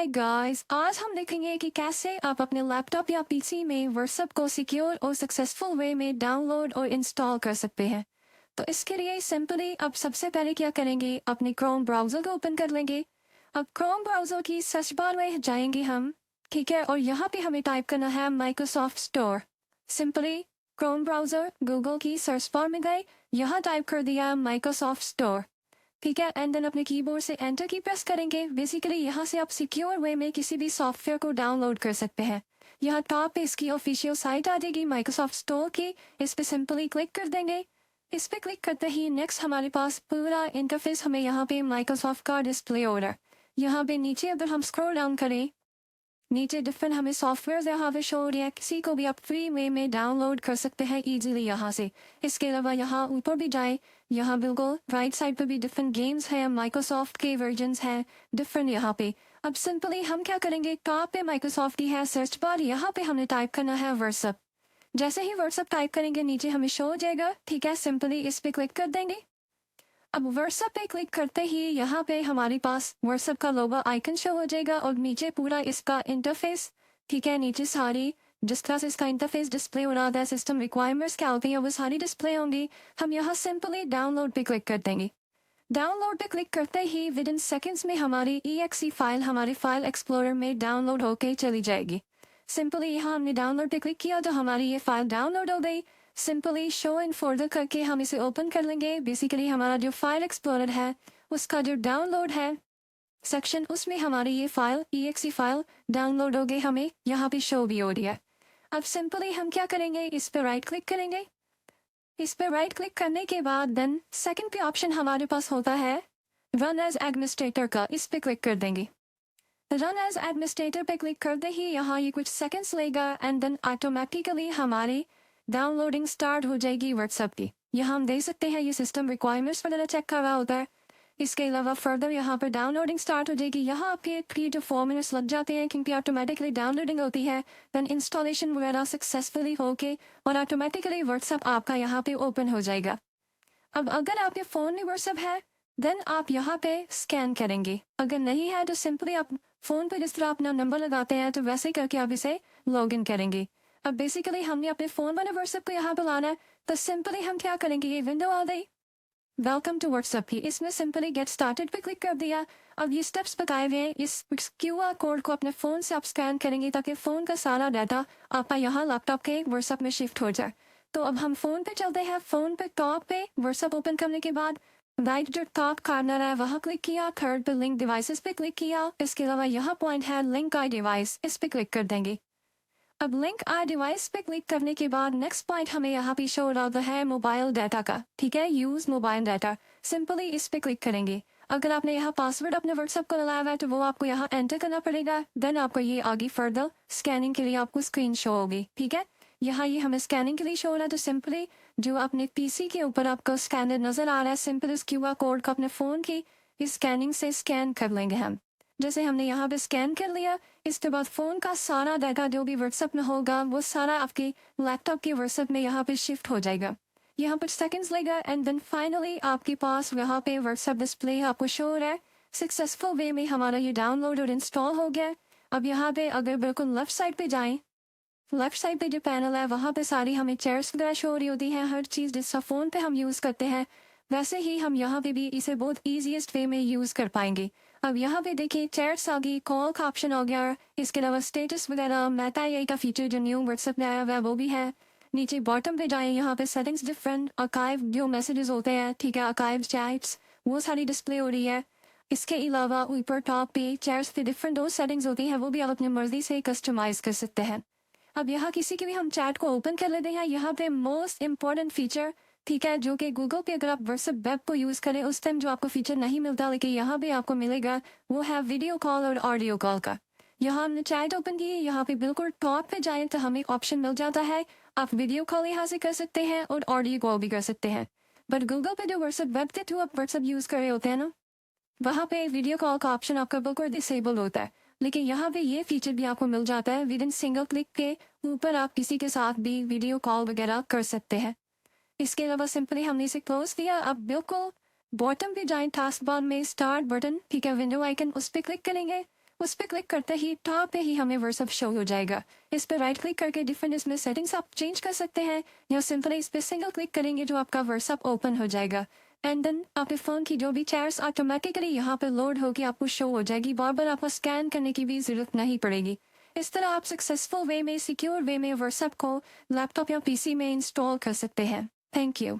Hi guys, आज हम देखेंगे कि कैसे आप अपने लैपटॉप या पीसी में व्हाट्सएप को सिक्योर और सक्सेसफुल वे में डाउनलोड और इंस्टॉल कर सकते हैं। तो इसके लिए सिंपली अब सबसे पहले क्या करेंगे, अपने क्रोम ब्राउज़र को ओपन कर लेंगे। अब क्रोम ब्राउज़र की सर्च बार में जाएंगे हम, ठीक है, और यहाँ पे हमें टाइप करना है Microsoft store. Simply Chrome browser Google की सर्च बार में गए, यहाँ टाइप कर दिया माइक्रोसॉफ्ट स्टोर, ठीक है, एंड देन अपने कीबोर्ड से एंटर की प्रेस करेंगे। बेसिकली यहाँ से आप सिक्योर वे में किसी भी सॉफ्टवेयर को डाउनलोड कर सकते हैं। यहाँ टॉप पे इसकी ऑफिशियल साइट आ जाएगी माइक्रोसॉफ्ट स्टोर की, इस पे सिंपली क्लिक कर देंगे। इस पे क्लिक करते ही नेक्स्ट हमारे पास पूरा इंटरफेस हमें यहाँ पे माइक्रोसॉफ्ट का डिस्प्ले हो रहा है। यहाँ पे नीचे अगर हम स्क्रॉल डाउन करें, नीचे डिफरेंट हमें सॉफ्टवेयर यहाँ पे शो हो रही है, किसी को भी आप फ्री वे में डाउनलोड कर सकते हैं इजीली यहाँ से। इसके अलावा यहाँ ऊपर भी जाए, यहाँ बिल्कुल राइट साइड पे भी डिफरेंट गेम्स हैं, माइक्रोसॉफ्ट के वर्जन्स हैं डिफरेंट यहाँ पे। अब सिंपली हम क्या करेंगे, टॉप पे माइक्रोसॉफ्ट की है सर्च बार, यहाँ पे हमने टाइप करना है व्हाट्सएप। जैसे ही व्हाट्सएप टाइप करेंगे नीचे हमें शो हो जाएगा, ठीक है, सिंपली इस पे क्लिक कर देंगे। अब व्हाट्सएप पे क्लिक करते ही यहाँ पे हमारे पास व्हाट्सएप का लोगो आइकन शो हो जाएगा और नीचे पूरा इसका इंटरफेस, ठीक है, नीचे सारी जिस तरह से इसका इंटरफेस डिस्प्ले हो रहा था, सिस्टम रिक्वायरमेंट्स क्या होती हैं वो सारी डिस्प्ले होंगी। हम यहाँ सिंपली डाउनलोड पे क्लिक कर देंगे। डाउनलोड पे क्लिक करते ही विद इन सेकेंड्स में हमारी EXE फाइल हमारी फाइल एक्सप्लोरर में डाउनलोड होके चली जाएगी। सिंपली यहाँ हमने डाउनलोड पे क्लिक किया तो हमारी ये फाइल डाउनलोड हो गई। सिंपली शो इन फोल्डर करके हम इसे ओपन कर लेंगे। बेसिकली हमारा जो फाइल एक्सप्लोरर है उसका जो डाउनलोड है सेक्शन, उसमें हमारी ये फाइल EXE फाइल डाउनलोड हो गई, हमें यहाँ पे शो भी हो रही है। अब सिंपली हम क्या करेंगे, इस पर राइट क्लिक करेंगे। इस पर राइट क्लिक करने के बाद देन सेकंड पे ऑप्शन हमारे पास होता है रन एज एडमिनिस्ट्रेटर का, इस पे क्लिक कर देंगे। रन एज एडमिनिस्ट्रेटर पे क्लिक करते ही यहाँ ये कुछ सेकंड्स लेगा एंड देन ऑटोमेटिकली हमारी डाउनलोडिंग स्टार्ट हो जाएगी व्हाट्सएप की। यहाँ हम देख सकते हैं ये सिस्टम रिक्वायरमेंट्स वगैरह चेक कर रहा होता है। इसके अलावा फर्दर यहाँ पर डाउनलोडिंग स्टार्ट हो जाएगी। यहाँ आपके 3 to 4 मिनट्स लग जाते हैं क्योंकि ऑटोमेटिकली डाउनलोडिंग होती है, देन इंस्टॉलेशन वगैरह सक्सेसफुली होके और ऑटोमेटिकली व्हाट्सएप आपका यहाँ पे ओपन हो जाएगा। अब अगर आपके फ़ोन में व्हाट्सएप है देन आप यहाँ पे स्कैन करेंगे, अगर नहीं है तो सिंपली आप फ़ोन पे जिस तरह अपना नंबर लगाते हैं तो वैसे करके आप इसे लॉग इन करेंगे। अब बेसिकली हमने अपने फ़ोन वाले व्हाट्सएप को यहाँ पे लाना है, तो सिंपली हम क्या करेंगे, ये विंडो आ गई वेलकम टू व्हाट्सएप की, इसमें सिंपली गेट स्टार्टेड पे क्लिक कर दिया। अब ये स्टेप्स बताए हुए हैं, इस QR कोड को अपने फ़ोन से आप स्कैन करेंगे ताकि फ़ोन का सारा डाटा आपका यहाँ लैपटॉप के व्हाट्सएप में शिफ्ट हो जाए। तो अब हम फ़ोन पे चलते हैं। फ़ोन पे टॉप पे व्हाट्सएप ओपन करने के बाद राइट जो टॉप कॉर्नर है वहाँ क्लिक किया, थर्ड पे लिंक डिवाइसेस पे क्लिक किया। इसके अलावा यहाँ पॉइंट है लिंक आई डिवाइस, इस पे क्लिक कर देंगे। अब लिंक आई डिवाइस पे क्लिक करने के बाद नेक्स्ट पॉइंट हमें यहाँ पे शो हो रहा है मोबाइल डाटा का, ठीक है, यूज़ मोबाइल डाटा। सिंपली इस पे क्लिक करेंगे। अगर आपने यहाँ पासवर्ड अपने व्हाट्सएप को लगाया हुआ है तो वो आपको यहाँ एंटर करना पड़ेगा, देन आपको ये आगे फर्दर स्कैनिंग के लिए आपको स्क्रीन शो होगी, ठीक है। यहाँ ये हमें स्कैनिंग के लिए शो हो रहा है, तो सिंपली जो अपने PC के ऊपर आपका स्कैनर नज़र आ रहा है, सिंपल इस QR कोड को अपने फ़ोन की इस स्कैनिंग से स्कैन कर लेंगे हम। जैसे हमने यहाँ पे स्कैन कर लिया, इसके बाद फ़ोन का सारा डाटा जो भी व्हाट्सएप में होगा वो सारा आपके लैपटॉप के व्हाट्सएप में यहाँ पे शिफ्ट हो जाएगा। यहाँ पर सेकंड्स लेगा एंड देन फाइनली आपके पास यहाँ पे व्हाट्सएप डिस्प्ले आपको शो हो रहा है। सक्सेसफुल वे में हमारा ये डाउनलोड और इंस्टॉल हो गया। अब यहाँ पे अगर बिल्कुल लेफ्ट साइड पे जाएँ, लेफ्ट साइड पे जो पैनल है वहाँ पे सारी हमें चेयर्स वगैरह शो हो रही होती हैं, हर चीज़ जिसका फ़ोन पे हम यूज़ करते हैं वैसे ही हम यहाँ पे भी इसे बहुत ईजीएस्ट वे में यूज़ कर पाएंगे। अब यहाँ पे देखिए चैट्स आ गई, कॉल का ऑप्शन हो गया, इसके अलावा स्टेटस वगैरह, मेटा AI का फीचर जो न्यू व्हाट्सएप में आया हुआ है वो भी है। नीचे बॉटम पे जाएं, यहाँ पे सेटिंग्स डिफरेंट, आर्काइव जो मैसेजेस होते हैं, ठीक है, आर्काइव चैट्स वो सारी डिस्प्ले हो रही है। इसके अलावा ऊपर टॉप पे चैट्स पे डिफरेंट दो सेटिंग्स होती हैं, वो भी आप अपनी मर्जी से कस्टमाइज कर सकते हैं। अब यहाँ किसी की भी हम चैट को ओपन कर लेते हैं। यहाँ पे मोस्ट इम्पॉर्टेंट फीचर, ठीक है, जो कि गूगल पे अगर आप व्हाट्सएप वेब को यूज़ करें उस टाइम जो आपको फीचर नहीं मिलता लेकिन यहाँ पे आपको मिलेगा, वो है वीडियो कॉल और ऑडियो कॉल का। यहाँ हमने चैट ओपन की, यहाँ पे बिल्कुल टॉप पे जाएं तो हमें ऑप्शन मिल जाता है, आप वीडियो कॉल यहाँ से कर सकते हैं और ऑडियो कॉल भी कर सकते हैं। बट गूगल पे जो व्हाट्सएप वेब के थ्रू आप व्हाट्सएप यूज़ कर रहे होते हैं ना, वहाँ पे वीडियो कॉल का ऑप्शन आपका बिल्कुल डिसेबल होता है, लेकिन यहाँ पे ये फीचर भी आपको मिल जाता है। विद इन सिंगल क्लिक के ऊपर आप किसी के साथ भी वीडियो कॉल वगैरह कर सकते हैं। इसके अलावा सिंपली हमने इसे क्लोज किया। अब बिल्कुल बॉटम पे जाएं, टास्क बार में स्टार्ट बटन, ठीक है, विंडो आइकन, उस पर क्लिक करेंगे। उस पर क्लिक करते ही टॉप पे ही हमें व्हाट्सएप शो हो जाएगा। इस पर राइट क्लिक करके डिफरेंट इसमें सेटिंग्स आप चेंज कर सकते हैं, या सिंपली इस पर सिंगल क्लिक करेंगे जो आपका व्हाट्सएप ओपन हो जाएगा। एंड देन आपके फ़ोन की जो भी चैट्स ऑटोमेटिकली यहाँ पे लोड होकर आपको शो हो जाएगी, बार बार आपको स्कैन करने की भी ज़रूरत नहीं पड़ेगी। इस तरह आप सक्सेसफुल वे में, सिक्योर वे में व्हाट्सएप को लैपटॉप या पीसी में इंस्टॉल कर सकते हैं। Thank you.